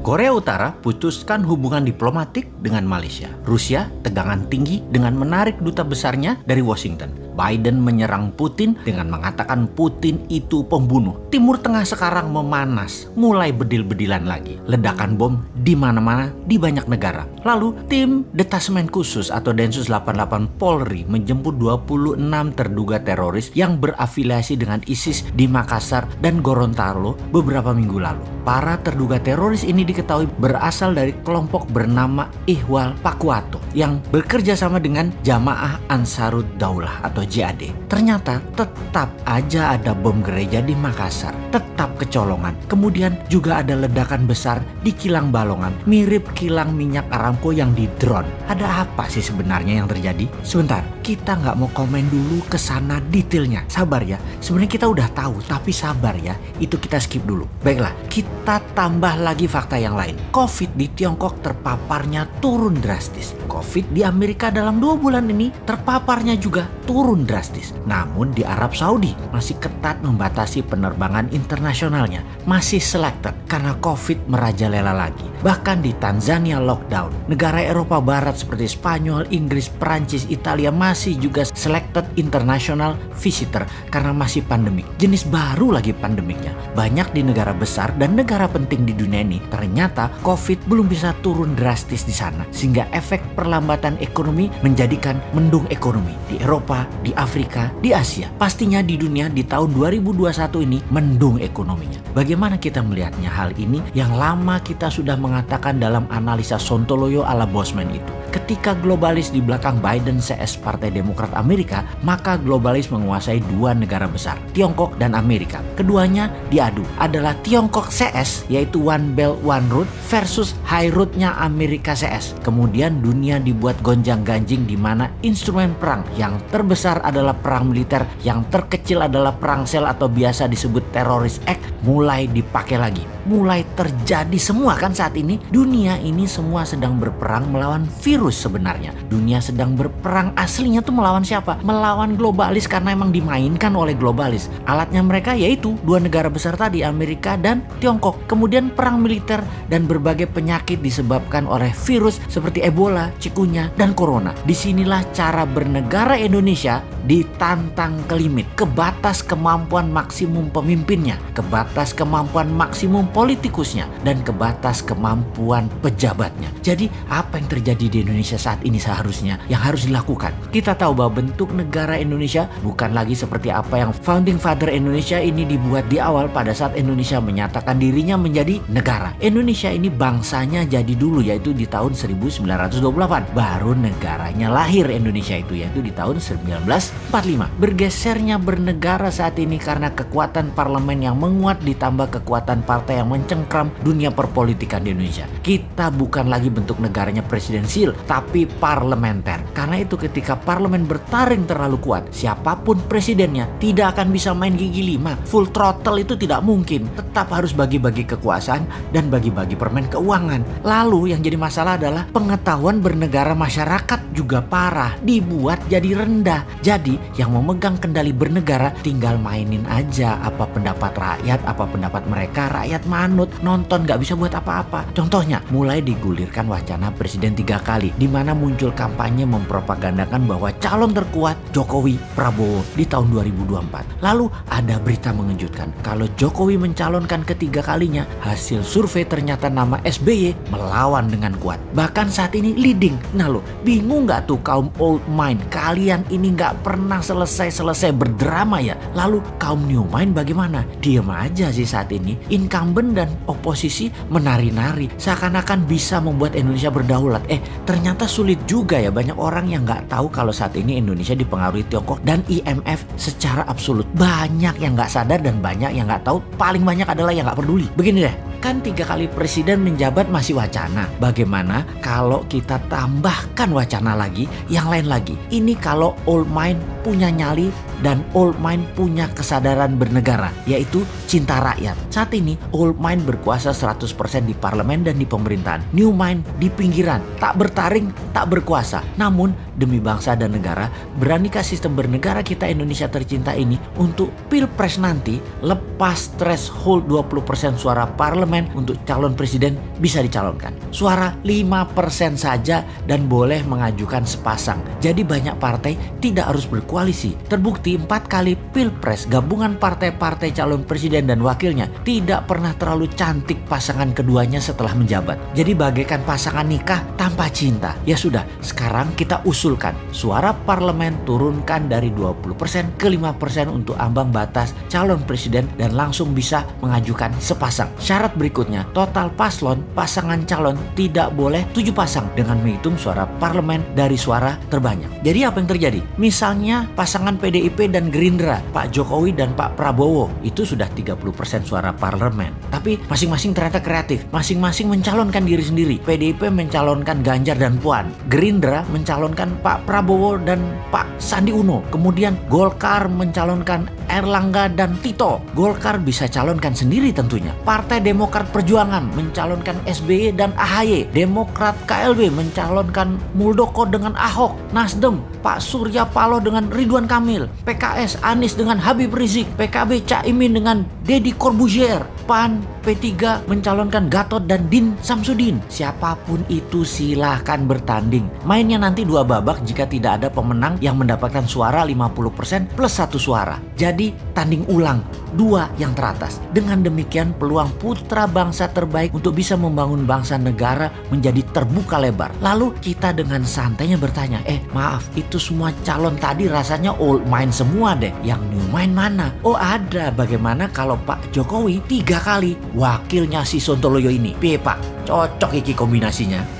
Korea Utara putuskan hubungan diplomatik dengan Malaysia. Rusia tegangan tinggi dengan menarik duta besarnya dari Washington. Biden menyerang Putin dengan mengatakan Putin itu pembunuh. Timur Tengah sekarang memanas, mulai bedil-bedilan lagi. Ledakan bom di mana-mana di banyak negara. Lalu tim Detasemen Khusus atau Densus 88 Polri menjemput 26 terduga teroris yang berafiliasi dengan ISIS di Makassar dan Gorontalo beberapa minggu lalu. Para terduga teroris ini diketahui berasal dari kelompok bernama Ihwal Pakwato yang bekerja sama dengan Jamaah Ansarud Daulah atau JAD. Ternyata tetap aja ada bom gereja di Makassar, tetap kecolongan. Kemudian juga ada ledakan besar di kilang Balongan, mirip kilang minyak Aramco yang di drone. Ada apa sih sebenarnya yang terjadi? Sebentar, kita nggak mau komen dulu ke sana detailnya. Sabar ya, sebenarnya kita udah tahu, tapi sabar ya, itu kita skip dulu. Baiklah, kita tambah lagi fakta yang lain. COVID di Tiongkok terpaparnya turun drastis. COVID di Amerika dalam 2 bulan ini terpaparnya juga turun drastis. Namun di Arab Saudi masih ketat membatasi penerbangan internasionalnya. Masih selected karena COVID merajalela lagi. Bahkan di Tanzania lockdown. Negara Eropa Barat seperti Spanyol, Inggris, Prancis, Italia masih juga selected international visitor karena masih pandemik. Jenis baru lagi pandemiknya. Banyak di negara besar dan negara penting di dunia ini ternyata COVID belum bisa turun drastis di sana. Sehingga efek perlambatan ekonomi menjadikan mendung ekonomi di Eropa, di Afrika, di Asia. Pastinya di dunia di tahun 2021 ini mendung ekonominya. Bagaimana kita melihatnya hal ini yang lama kita sudah mengatakan dalam analisa Sontoloyo ala Bosman itu. Ketika globalis di belakang Biden CS Partai Demokrat Amerika, maka globalis menguasai 2 negara besar, Tiongkok dan Amerika. Keduanya diadu adalah Tiongkok CS yaitu One Belt One Road versus High Road-nya Amerika CS. Kemudian dunia dibuat gonjang-ganjing di mana instrumen perang yang terbesar adalah perang militer, yang terkecil adalah perang sel atau biasa disebut Terrorist Act mulai dipakai lagi. Mulai terjadi semua kan saat ini. Dunia ini semua sedang berperang melawan virus sebenarnya. Dunia sedang berperang aslinya tuh melawan siapa? Melawan globalis karena emang dimainkan oleh globalis. Alatnya mereka yaitu 2 negara besar tadi, Amerika dan Tiongkok. Kemudian perang militer dan berbagai penyakit disebabkan oleh virus seperti Ebola, Cikunya, dan Corona. Disinilah cara bernegara Indonesia ditantang ke limit, ke batas kemampuan maksimum pemimpinnya, ke batas kemampuan maksimum politikusnya, dan ke batas kemampuan pejabatnya. Jadi apa yang terjadi di Indonesia saat ini seharusnya yang harus dilakukan? Kita tahu bahwa bentuk negara Indonesia bukan lagi seperti apa yang Founding Father Indonesia ini dibuat di awal pada saat Indonesia menyatakan dirinya menjadi negara. Indonesia ini bangsanya jadi dulu yaitu di tahun 1928. Baru negaranya lahir Indonesia itu yaitu di tahun 1945. Bergesernya bernegara saat ini karena kekuatan parlemen yang menguat ditambah kekuatan partai yang mencengkram dunia perpolitikan di Indonesia. Kita bukan lagi bentuk negaranya presidensial, tapi parlementer. Karena itu ketika parlemen bertaring terlalu kuat, siapapun presidennya tidak akan bisa main gigi 5. Full throttle itu tidak mungkin. Tetap harus bagi-bagi kekuasaan dan bagi-bagi permen keuangan. Lalu yang jadi masalah adalah pengetahuan bernegara masyarakat juga parah, dibuat jadi rendah. Jadi yang memegang kendali bernegara tinggal mainin aja apa pendapat rakyat, apa pendapat mereka. Rakyat manut, nonton, gak bisa buat apa-apa. Contohnya mulai digulirkan wacana presiden 3 kali, di mana muncul kampanye mempropagandakan bahwa calon terkuat Jokowi Prabowo di tahun 2024. Lalu ada berita mengejutkan kalau Jokowi mencalonkan ketiga kalinya, hasil survei ternyata nama SBY melawan dengan kuat. Bahkan saat ini leading. Nah lo bingung gak tuh kaum old mind? Kalian ini gak pernah selesai berdrama ya. Lalu kaum new mind bagaimana? Diem aja sih saat ini. Incumbent dan oposisi menari-nari seakan-akan bisa membuat Indonesia berdaulat. Ternyata sulit juga ya. Banyak orang yang nggak tahu kalau saat ini Indonesia dipengaruhi Tiongkok dan IMF secara absolut. Banyak yang nggak sadar dan banyak yang nggak tahu. Paling banyak adalah yang nggak peduli. Begini deh, kan 3 kali presiden menjabat masih wacana. Bagaimana kalau kita tambahkan wacana lagi, yang lain lagi? Ini kalau old mind punya nyali dan old mind punya kesadaran bernegara, yaitu cinta rakyat. Saat ini old mind berkuasa 100% di parlemen dan di pemerintahan. New mind di pinggiran, tak bertaring, tak berkuasa. Namun demi bangsa dan negara, beranikah sistem bernegara kita Indonesia tercinta ini untuk pilpres nanti lepas threshold 20% suara parlemen parlemen untuk calon presiden bisa dicalonkan. Suara 5% saja dan boleh mengajukan sepasang. Jadi banyak partai tidak harus berkoalisi. Terbukti 4 kali pilpres gabungan partai-partai calon presiden dan wakilnya tidak pernah terlalu cantik pasangan keduanya setelah menjabat. Jadi bagaikan pasangan nikah tanpa cinta. Ya sudah, sekarang kita usulkan suara parlemen turunkan dari 20% ke 5% untuk ambang batas calon presiden dan langsung bisa mengajukan sepasang. Syarat berikutnya, total pasangan calon tidak boleh 7 pasang dengan menghitung suara parlemen dari suara terbanyak. Jadi apa yang terjadi? Misalnya pasangan PDIP dan Gerindra, Pak Jokowi dan Pak Prabowo, itu sudah 30% suara parlemen. Tapi masing-masing ternyata kreatif. Masing-masing mencalonkan diri sendiri. PDIP mencalonkan Ganjar dan Puan. Gerindra mencalonkan Pak Prabowo dan Pak Sandi Uno. Kemudian Golkar mencalonkan Erlangga dan Tito. Golkar bisa calonkan sendiri tentunya. Partai Demokrat Perjuangan mencalonkan SBY dan AHY. Demokrat KLB mencalonkan Muldoko dengan Ahok. Nasdem Pak Surya Paloh dengan Ridwan Kamil. PKS Anies dengan Habib Rizik. PKB Caimin dengan Deddy Corbuzier. PAN P3 mencalonkan Gatot dan Din Samsudin. Siapapun itu silahkan bertanding. Mainnya nanti 2 babak jika tidak ada pemenang yang mendapatkan suara 50% plus 1 suara. Jadi tanding ulang 2 yang teratas. Dengan demikian peluang putra bangsa terbaik untuk bisa membangun bangsa negara menjadi terbuka lebar. Lalu kita dengan santainya bertanya, maaf itu semua calon tadi rasanya old mind semua deh. Yang new mind mana? Oh ada. Bagaimana kalau Pak Jokowi 3 kali wakilnya si Sontoloyo ini? Piye Pak? Cocok iki kombinasinya.